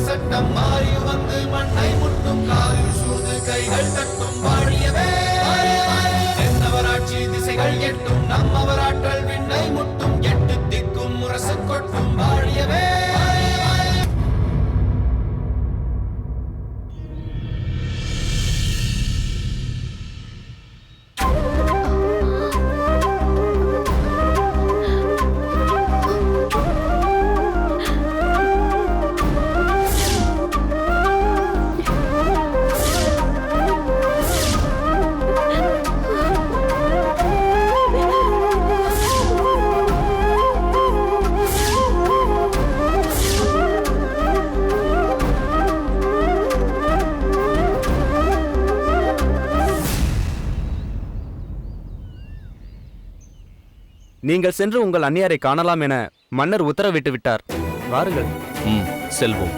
சட்டம் மாறி வந்து மண்ணை முட்டும் காலில் சூழ்ந்து கைகள் தட்டும் வாழியவே என்னவராட்சி திசைகள் எட்டும் நம்மவராற்றல் விண்ணை முட்டும் எட்டு திக்கும் முரசு கொட்டும் வாழியவே. நீங்கள் சென்று உங்கள் அந்நியாரை காணலாம் என மன்னர் உத்தரவிட்டு விட்டார். வாருங்கள். செல்வோம்.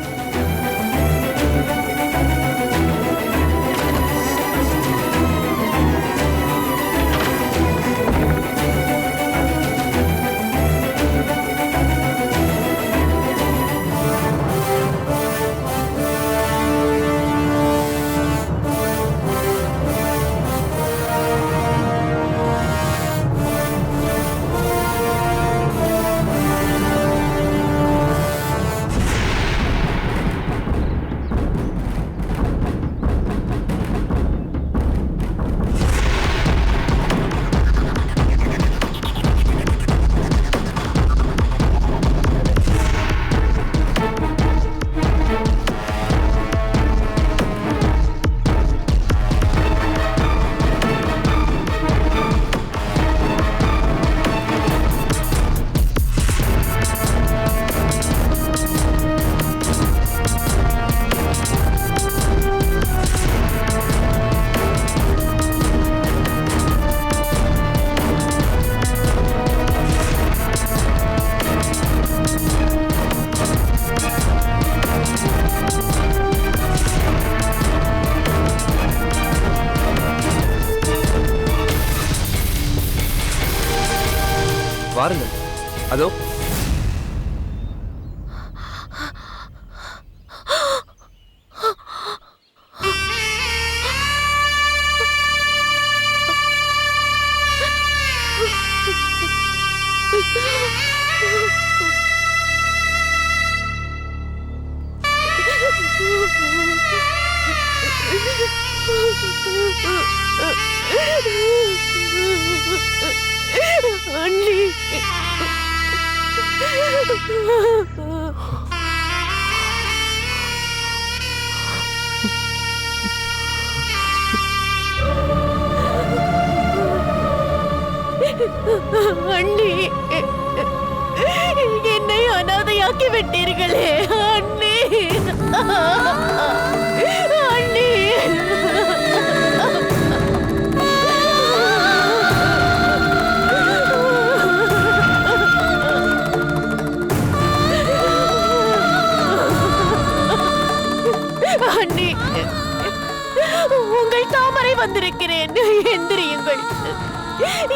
வாருங்கள். அதோ அண்ணி, அண்ணி, என்னை அனாதையாக்கி விட்டீர்களே அண்ணி. அண்ணி, அண்ணி, உங்கள் தாமரை வந்திருக்கிறேன், எந்திரியுங்கள்.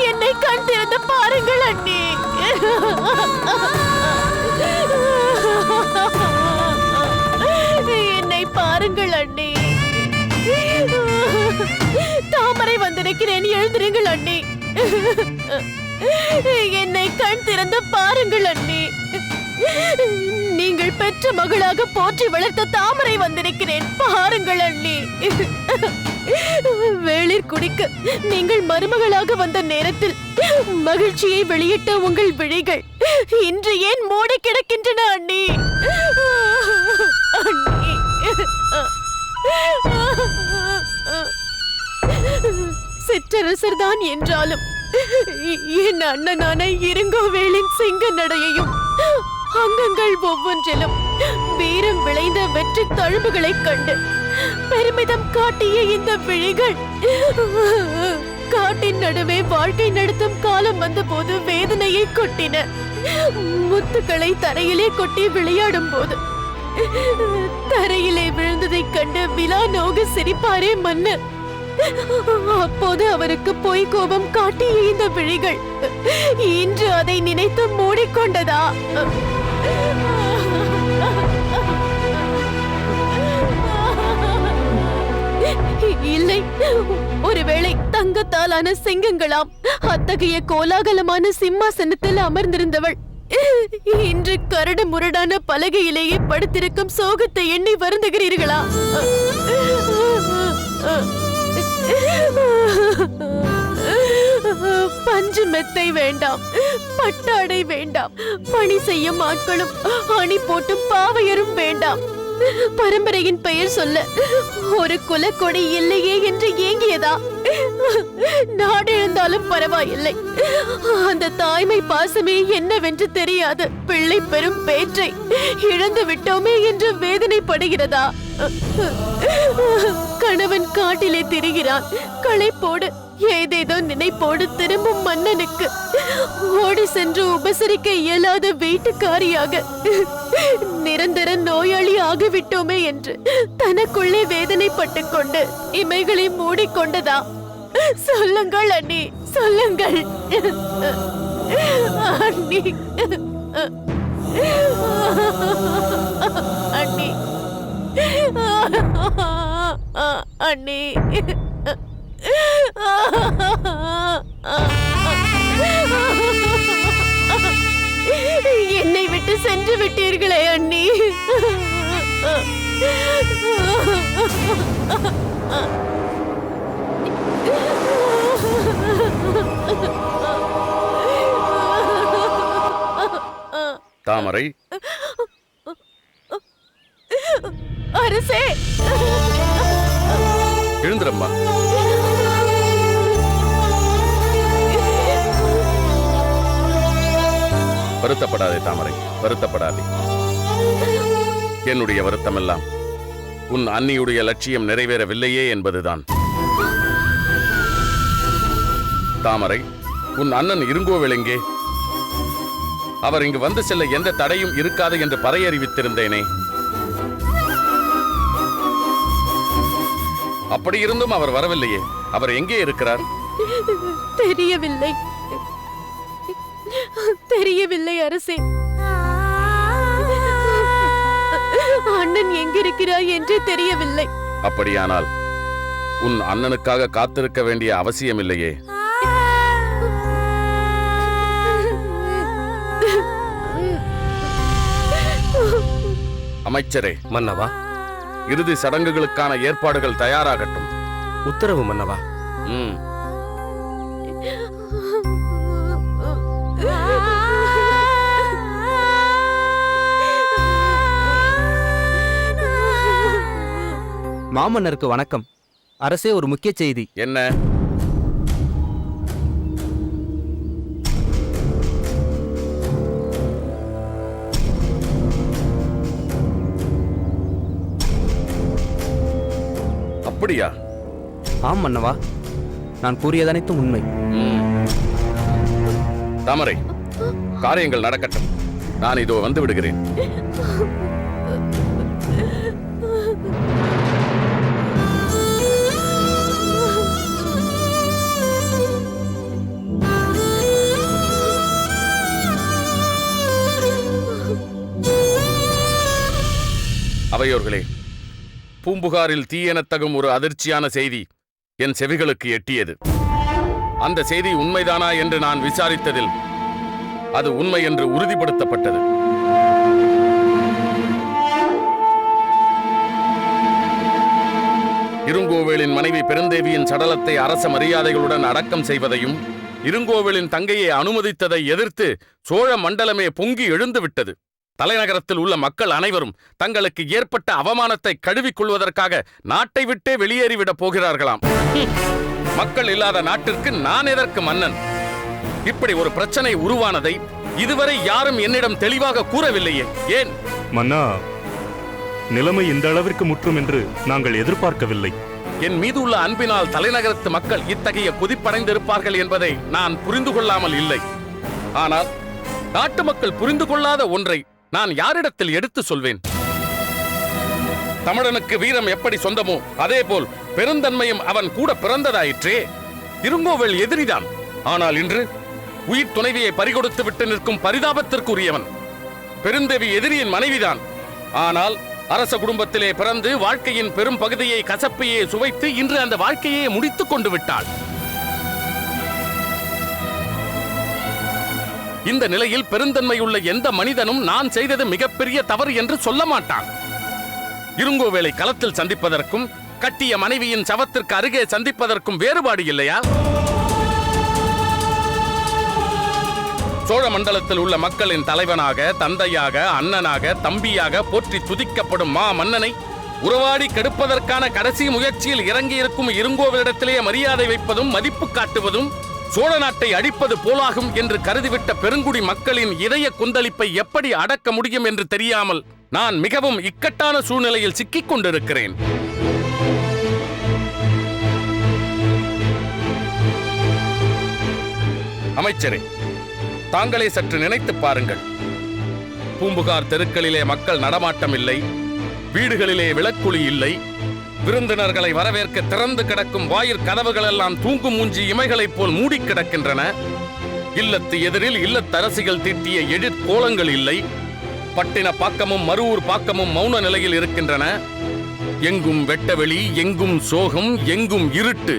என்னை கண் திறந்து பாருங்கள் அண்ணி. என்னை பாருங்கள் அண்ணி. தாமரை வந்திருக்கிறேன், எழுந்திருங்கள் அண்ணி. என்னை கண் திறந்து பாருங்கள் அண்ணி. நீங்கள் பெற்ற மகளாக போற்றி வளர்த்த தாமரை வந்திருக்கிறேன், பாருங்கள் அண்ணி. வேளிர் குடிக்க நீங்கள் மருமகளாக வந்த நேரத்தில் மகிழ்ச்சியை வெளியிட்ட உங்கள் விழிகள் இன்று ஏன் மூடி கிடக்கின்றன அண்ணி? அண்ணி, சிற்றரசர் தான் என்றாலும் என் அண்ணனான இருங்கோவேளின் சிங்க நடையையும் அங்கங்கள் ஒவ்வொன்றிலும் வீரம் விளைந்த வெற்றி தழும்புகளைக் கண்டு பெருமிதம் காட்டிய இந்த விழிகள் காட்டின் நடுவே வாழ்க்கை நடத்தும் காலம் வந்த போது வேதனையை கொட்டின. முத்துக்களை தரையிலே கொட்டி விளையாடும் போது தரையிலே விழுந்ததைக் கண்டு விழா நோக சிரிப்பாரே மன்னர். அப்போது அவருக்கு பொய் கோபம் காட்டிய இந்த விழிகள் இன்று அதை நினைத்து மூடிக்கொண்டதா? தங்கத்தாலான சிங்கங்களாம். அத்தகைய கோலாகலமான சிம்மாசனத்தில் அமர்ந்திருந்தவள் இன்று கரடு முரடான பலகையிலேயே படுத்திருக்கும் சோகத்தை எண்ணி வருந்துகிறீர்களா? பஞ்சு மெத்தை வேண்டாம், பட்டாடை வேண்டாம், பணி செய்யும் ஆட்களும் அணி போட்டும் பாவையரும் வேண்டாம். பரம்பரையின் பெயர் சொல்ல ஒரு குலக்கொடி இல்லையே என்று ஏங்கியதா? நாடிழந்தாலும் பரவாயில்லை, அந்த தாய்மை பாசமே என்னவென்று தெரியாது பிள்ளை பெரும் பேற்றை இழந்து விட்டோமே என்று வேதனைப்படுகிறதா? கணவன் காட்டிலே திரிகிறான், களைப்போடு ஏதேதோ நினைப்போடு திரும்பும் மன்னனுக்கு ஓடி சென்று உபசரிக்க இயலாத வீட்டுக்காரியாக நிரந்தர நோயாளி ஆகிவிட்டோமே என்று தனக்குள்ளே வேதனைப்பட்டுக் கொண்டு இமைகளை மூடிக்கொண்டதா? சொல்லுங்கள் அண்ணி, சொல்லுங்கள் அண்ணி. அண்ணி, அண்ணி, என்னை விட்டு சென்று விட்டீர்களே அண்ணி. தாமரை, அரசே, எழுந்திரம்மா. வருத்தப்படாதே தாமரை, வருத்தப்படாதே. என்னுடைய வருத்தமெல்லாம் உன் அன்னியுடைய லட்சியம் நிறைவேறவில்லையே என்பதுதான். தாமரை, உன் அண்ணன் இருங்கோவேள் எங்கே? அவர் இங்கு வந்து செல்ல எந்த தடையும் இருக்காது என்று பறையறிவித்திருந்தேனே. அப்படி இருந்தும் அவர் வரவில்லையே. அவர் எங்கே இருக்கிறார்? தெரியவில்லை, தெரியவில்லை அரசே. அண்ணன் எங்கிருக்கிறார் என்றே தெரியவில்லை. அப்படியானால் உன் அண்ணனுக்காக காத்திருக்க வேண்டிய அவசியமில்லையே. அமைச்சரே, மன்னவா, இறுதி சடங்குகளுக்கான ஏற்பாடுகள் தயாராகட்டும். உத்தரவு மன்னவா. மாமன்னருக்கு வணக்கம். அரசே, ஒரு முக்கிய செய்தி. என்ன? அப்படியா? ஆம் மன்னவா, நான் கூறியது அனைத்தும் உண்மை. தாமரை, காரியங்கள் நடக்கட்டும். நான் இதோ வந்து விடுகிறேன். அவையோர்களே, பூம்புகாரில் தீயெனத்தகும் ஒரு அதிர்ச்சியான செய்தி என் செவிகளுக்கு எட்டியது. அந்த செய்தி உண்மைதானா என்று நான் விசாரித்ததில் அது உண்மை என்று உறுதிப்படுத்தப்பட்டது. இருங்கோவேளின் மனைவி பெருந்தேவியின் சடலத்தை அரச மரியாதைகளுடன் அடக்கம் செய்வதையும் இருங்கோவேளின் தங்கையை அனுமதித்ததை எதிர்த்து சோழ மண்டலமே பொங்கி எழுந்துவிட்டது. தலைநகரத்தில் உள்ள மக்கள் அனைவரும் தங்களுக்கு ஏற்பட்ட அவமானத்தை கழுவிக்கொள்வதற்காக நாட்டை விட்டே வெளியேறிவிடப் போகிறார்களாம். மக்கள் இல்லாத நாட்டிற்கு நான் எதற்கு மன்னன்? இப்படி ஒரு பிரச்சனை உருவானதை இதுவரை யாரும் என்னிடம் தெளிவாக கூறவில்லையே. ஏன்? மன்னா, நிலைமை இந்த அளவிற்கு முற்றும் என்று நாங்கள் எதிர்பார்க்கவில்லை. என் மீது உள்ள அன்பினால் தலைநகரத்து மக்கள் இத்தகைய கொதிப்படைந்திருப்பார்கள் என்பதை நான் புரிந்து கொள்ளாமல் இல்லை. ஆனால் நாட்டு மக்கள் புரிந்து கொள்ளாத ஒன்றை நான் யாரிடத்தில் எடுத்து சொல்வேன்? தமிழனுக்கு வீரம் எப்படி சொந்தமோ அதேபோல் பெருந்தன்மையும் அவன் கூட பிறந்ததாயிற்றே. இருங்கோவேள் எதிரிதான். ஆனால் இன்று உயிர் துணைவியை பறிகொடுத்து விட்டு நிற்கும் பரிதாபத்திற்குரியவன். பெருந்தேவி எதிரியின் மனைவிதான். ஆனால் அரச குடும்பத்திலே பிறந்து வாழ்க்கையின் பெரும் பகுதியை கசப்பையே சுவைத்து இன்று அந்த வாழ்க்கையை முடித்துக் கொண்டு விட்டாள். இந்த நிலையில் பெருந்தன்மையுள்ள எந்த மனிதனும் நான் செய்தது மிகப்பெரிய தவறு என்று சொல்ல மாட்டான். இருங்கோவேளை களத்தில் சந்திப்பதற்கும் கட்டிய மனைவியின் சவத்திற்கு அருகே சந்திப்பதற்கும் வேறுபாடு இல்லையா? சோழ மண்டலத்தில் உள்ள மக்களின் தலைவனாக, தந்தையாக, அண்ணனாக, தம்பியாக போற்றி துதிக்கப்படும் மா மன்னனை உறவாடி கெடுப்பதற்கான கடைசி முயற்சியில் இறங்கியிருக்கும் இருங்கோவிலிடத்திலேயே மரியாதை வைப்பதும் மதிப்பு காட்டுவதும் சோழ நாட்டை அடிப்பது போலாகும் என்று கருதிவிட்ட பெருங்குடி மக்களின் இதய கொந்தளிப்பை எப்படி அடக்க முடியும் என்று தெரியாமல் நான் மிகவும் இக்கட்டான சூழ்நிலையில் சிக்கிக் கொண்டிருக்கிறேன். அமைச்சரே, தாங்களே சற்று நினைத்து பாருங்கள். பூம்புகார் தெருக்களிலே மக்கள் நடமாட்டம் இல்லை, வீடுகளிலே விளக்குளி இல்லை, விருந்தினர்களை வரவேற்க திறந்து கிடக்கும் வாயிற் கதவுகள் எல்லாம் தூங்கும் மூஞ்சி இமைகளைப் போல் மூடி கிடக்கின்றன. இல்லத்து எதிரில் இல்லத்தரசிகள் தீட்டிய எழிற்கோலங்கள் இல்லை. பட்டின பாக்கமும் மருவூர் பாக்கமும் மௌன நிலையில் இருக்கின்றன. எங்கும் வெட்டவெளி, எங்கும் சோகம், எங்கும் இருட்டு.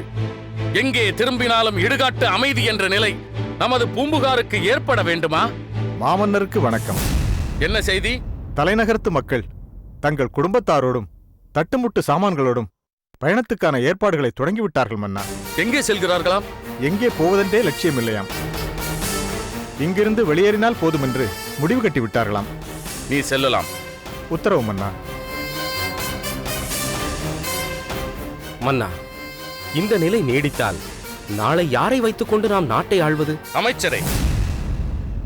எங்கே திரும்பினாலும் இடுகாட்டு அமைதி என்ற நிலை நமது பூம்புகாருக்கு ஏற்பட வேண்டுமா? மாமன்னருக்கு வணக்கம். என்ன செய்தி? தலைநகரத்து மக்கள் தங்கள் குடும்பத்தாரோடும் தட்டுமுட்டு சாமான்களோடும் பயணத்துக்கான ஏற்பாடுகளை தொடங்கிவிட்டார்கள் மன்னா. எங்கே செல்கிறார்களாம்? எங்கே போவதென்றே லட்சியம் இல்லையாம். இங்கிருந்து வெளியேறினால் போதுமென்று முடிவு கட்டி விட்டார்களாம். நீ செல்லலாம். உத்தரவு மன்னா. மன்னா, இந்த நிலை நீடித்தால் நாளை யாரை வைத்துக் கொண்டு நாம் நாட்டை ஆள்வது? அமைச்சரே,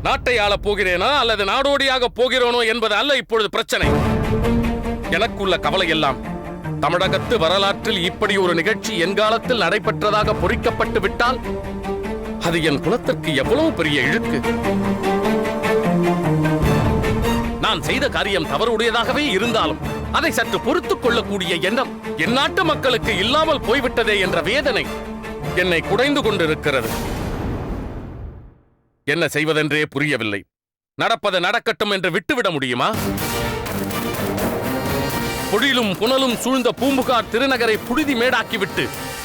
நாட்டை ஆளப் போகிறேனா அல்லது நாடோடியாக போகிறோனோ என்பது அல்ல இப்பொழுது பிரச்சனை. எனக்குள்ள கவலை எல்லாம் தமிழகத்து வரலாற்றில் இப்படி ஒரு நிகழ்ச்சி என்காலத்தில் நடைபெற்றதாக பொறிக்கப்பட்டு விட்டால் அது என் குலத்திற்கு எவ்வளவு பெரிய இழுக்கு. நான் செய்த காரியம் தவறுடையதாகவே இருந்தாலும் அதை சற்று பொறுத்துக் கொள்ளக்கூடிய எண்ணம் என் நாட்டு மக்களுக்கு இல்லாமல் போய்விட்டதே என்ற வேதனை என்னை குடைந்து கொண்டிருக்கிறது. என்ன செய்வதென்றே புரியவில்லை. நடப்பது நடக்கட்டும் என்று விட்டுவிட முடியுமா? பொழிலும் புனலும் சூழ்ந்த பூம்புகார் திருநகரை புழுதி மேடாக்கிவிட்டு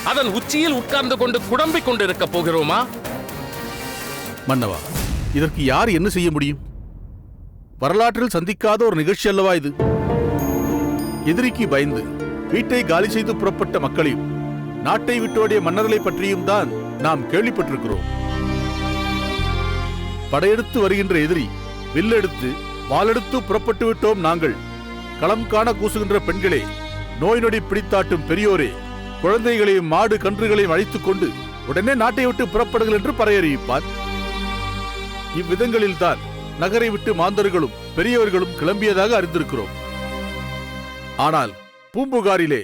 அதன் உச்சியில் உட்கார்ந்து கொண்டு குழம்பிக் கொண்டிருக்க போகிறோமா? மன்னவா, இதற்கு யார் என்ன செய்ய முடியும்? வரலாற்றில் சந்திக்காத ஒரு நிகழ்ச்சி அல்லவா இது? எதிரிக்கு பயந்து வீட்டை காலி செய்து புறப்பட்ட மக்களையும் நாட்டை விட்டோடிய மன்னர்களை பற்றியும் தான் நாம் கேள்விப்பட்டிருக்கிறோம். படையெடுத்து வருகின்ற எதிரி வில்லெடுத்து வாளெடுத்து புறப்பட்டு விட்டோம் நாங்கள். களம் காண கூசுகின்ற பெண்களே, நோய் நொடி பிடித்தாட்டும் பெரியோரே, குழந்தைகளையும் மாடு கன்றுகளையும் அழைத்துக் கொண்டு உடனே நாட்டை விட்டு புறப்படுங்கள் என்று பறையறிவிப்பார். இவ்விதங்களில்தான் நகரை விட்டு மாந்தர்களும் பெரியவர்களும் கிளம்பியதாக அறிந்திருக்கிறோம். ஆனால் பூம்புகாரிலே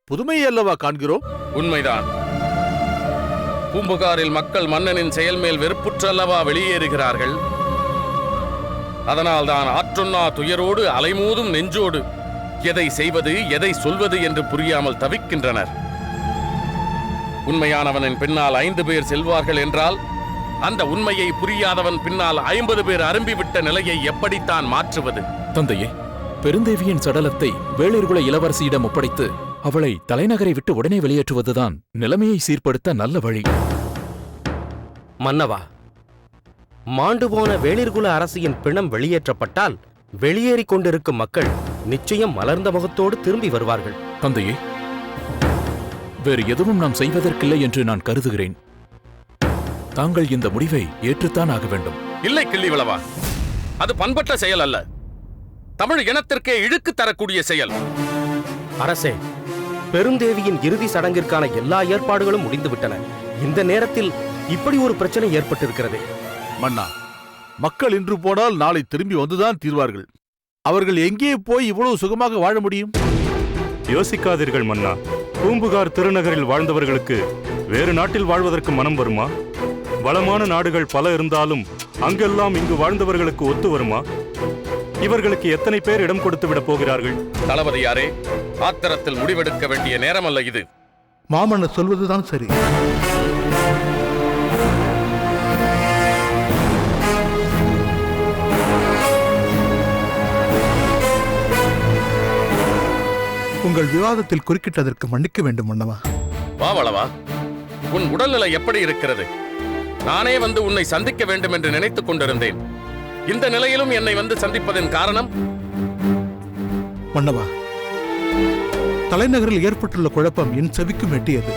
புதுமையை அல்லவா காண்கிறோம்? உண்மைதான். பூம்புகாரில் மக்கள் மன்னனின் செயல் மேல் வெறுப்புற்று அல்லவா வெளியேறுகிறார்கள். அதனால்தான் ஆற்றொன்னா துயரோடு அலைமோதும் நெஞ்சோடு எதை செய்வது எதை சொல்வது என்று புரியாமல் தவிக்கின்றனர். உண்மையானவனின் பின்னால் 5 பேர் செல்வார்கள் என்றால் அந்த உண்மையை புரியாதவன் பின்னால் 50 பேர் அரும்பிவிட்ட நிலையை எப்படித்தான் மாற்றுவது? தந்தையே, பெருந்தேவியின் சடலத்தை வேளிர்குல இளவரசியிடம் ஒப்படைத்து அவளை தலைநகரை விட்டு உடனே வெளியேற்றுவதுதான் நிலைமையை சீர்படுத்த நல்ல வழி. மன்னவா, மாண்டு போன வேளிர்குல அரசியின் பிணம் வெளியேற்றப்பட்டால் வெளியேறிக் கொண்டிருக்கும் மக்கள் நிச்சயம் மலர்ந்த முகத்தோடு திரும்பி வருவார்கள். தந்தையே, வேறு எதுவும் நாம் செய்வதற்கில்லை என்று நான் கருதுகிறேன். தாங்கள் இந்த முடிவை ஏற்றுத்தான் ஆக வேண்டும். இல்லை கிள்ளிவளவா, அது பண்பற்ற செயல் அல்ல. தமிழ் இனத்திற்கே இழுக்கு தரக்கூடிய செயல். அரசே, பெருந்தேவியின் இறுதி சடங்கிற்கான எல்லா ஏற்பாடுகளும் முடிந்துவிட்டன. இந்த நேரத்தில் இப்படி ஒரு பிரச்சனை ஏற்பட்டிருக்கிறது. மன்னா, மக்கள் இன்று போனால் நாளை திரும்பி வந்துதான் தீர்வார்கள். அவர்கள் எங்கே போய் இவ்வளவு சுகமாக வாழ முடியும்? யோசிக்காதீர்கள் மன்னா. பூம்புகார் திருநகரில் வாழ்ந்தவர்களுக்கு வேறு நாட்டில் வாழ்வதற்கு மனம் வருமா? வளமான நாடுகள் பல இருந்தாலும் அங்கெல்லாம் இங்கு வாழ்ந்தவர்களுக்கு ஒத்து வருமா? இவர்களுக்கு எத்தனை பேர் இடம் கொடுத்து விட போகிறார்கள்? தளபதியாரே, ஆத்திரத்தில் முடிவெடுக்க வேண்டிய நேரம் அல்ல இது. மாமன்னர் சொல்வதுதான் சரி. உங்கள் விவாதத்தில் குறுக்கிட்டதற்கு மன்னிக்க வேண்டும் மன்னவா. வாவளவா, உன் உடல்நிலை எப்படி இருக்கிறது? நானே வந்து உன்னை சந்திக்க வேண்டும் என்று நினைத்துக் கொண்டிருந்தேன். இந்த நிலையிலும் என்னை வந்து சந்திப்பதன் காரணம்? மன்னவா, தலைநகரில் ஏற்பட்டுள்ள குழப்பம் என் செவிக்கும் எட்டியது.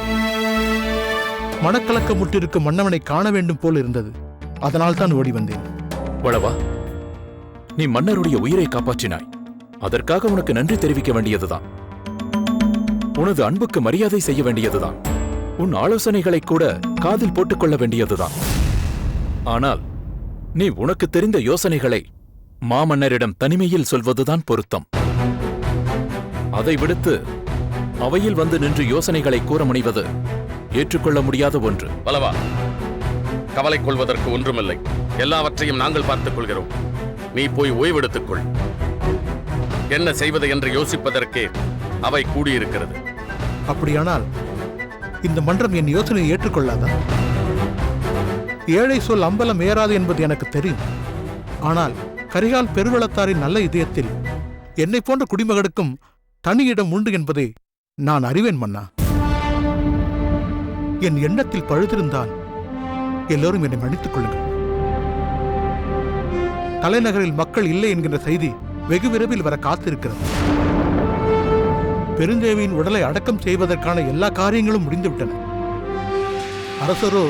மனக்கலக்கமுற்றிருக்கும் மன்னவனை காண வேண்டும் போல் இருந்தது. அதனால் தான் ஓடி வந்தேன். வளவா, நீ மன்னருடைய உயிரை காப்பாற்றினாய். அதற்காக உனக்கு நன்றி தெரிவிக்க வேண்டியதுதான். உனது அன்புக்கு மரியாதை செய்ய வேண்டியதுதான். உன் ஆலோசனைகளை கூட காதில் போட்டுக்கொள்ள வேண்டியதுதான். ஆனால் நீ உனக்கு தெரிந்த யோசனைகளை மாமன்னரிடம் தனிமையில் சொல்வதுதான் பொருத்தம். அதை விடுத்து அவையில் வந்து நின்று யோசனைகளை கூற முனைவது ஏற்றுக்கொள்ள முடியாத ஒன்று. பலவா, கவலை கொள்வதற்கு ஒன்றுமில்லை. எல்லாவற்றையும் நாங்கள் பார்த்துக் கொள்கிறோம். நீ போய் ஓய்வெடுத்துக் கொள். என்ன செய்வது என்று யோசிப்பதற்கே அவை கூடியிருக்கிறது. அப்படியானால் இந்த மன்றம் என் யோசனையை ஏற்றுக்கொள்ளாதா? ஏழை சொல் அம்பலம் ஏறாது என்பது எனக்கு தெரியும். ஆனால் கரிகால் பெருவளத்தாரின் நல்ல இதயத்தில் என்னை போன்ற குடிமகனுக்கும் தனி இடம் உண்டு என்பதை நான் அறிவேன் மன்னா. என் எண்ணத்தில் பழுதிருந்தால் எல்லோரும் என்னை மன்னித்துக் கொள்ளுங்கள். தலைநகரில் மக்கள் இல்லை என்கின்ற செய்தி வெகு விரைவில் வர காத்திருக்கிறது. பெருந்தேவியின் உடலை அடக்கம் செய்வதற்கான எல்லா காரியங்களும் முடிந்துவிட்டன. அரசரோ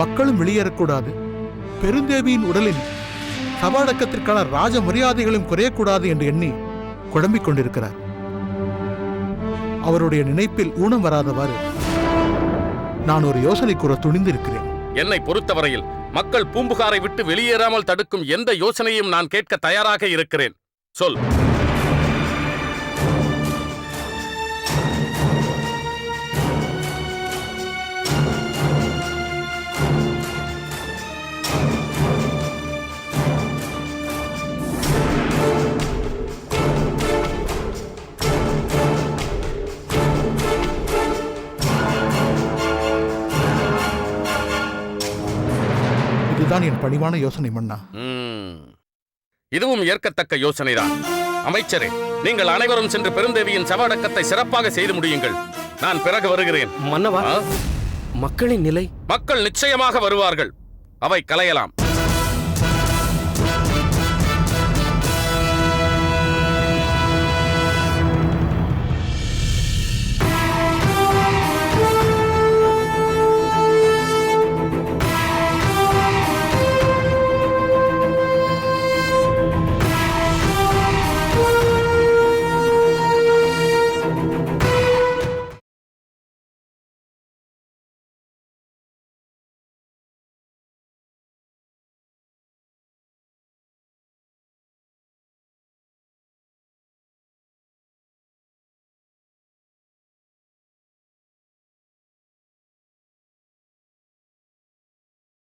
மக்களும் வெளியேறக்கூடாது, பெருந்தேவியின் உடலின் சபாடக்கத்திற்கான ராஜ மரியாதைகளும் குறையக்கூடாது என்று எண்ணி குழம்பிக் கொண்டிருக்கிறார். அவருடைய நினைப்பில் ஊனம் வராதவாறு நான் ஒரு யோசனை கூற துணிந்திருக்கிறேன். என்னை பொறுத்தவரையில் மக்கள் பூம்புகாரை விட்டு வெளியேறாமல் தடுக்கும் எந்த யோசனையும் நான் கேட்க தயாராக இருக்கிறேன். சொல். இதுதான் என் பணிவான யோசனை மன்னா. இதுவும் ஏற்கத்தக்க யோசனைதான். அமைச்சரே, நீங்கள் அனைவரும் சென்று பெருந்தேவியின் சவடக்கத்தை சிறப்பாக செய்து முடியுங்கள். நான் பிறகு வருகிறேன். மன்னவா, மக்களின் நிலை? மக்கள் நிச்சயமாக வருவார்கள். அவை கலையலாம்.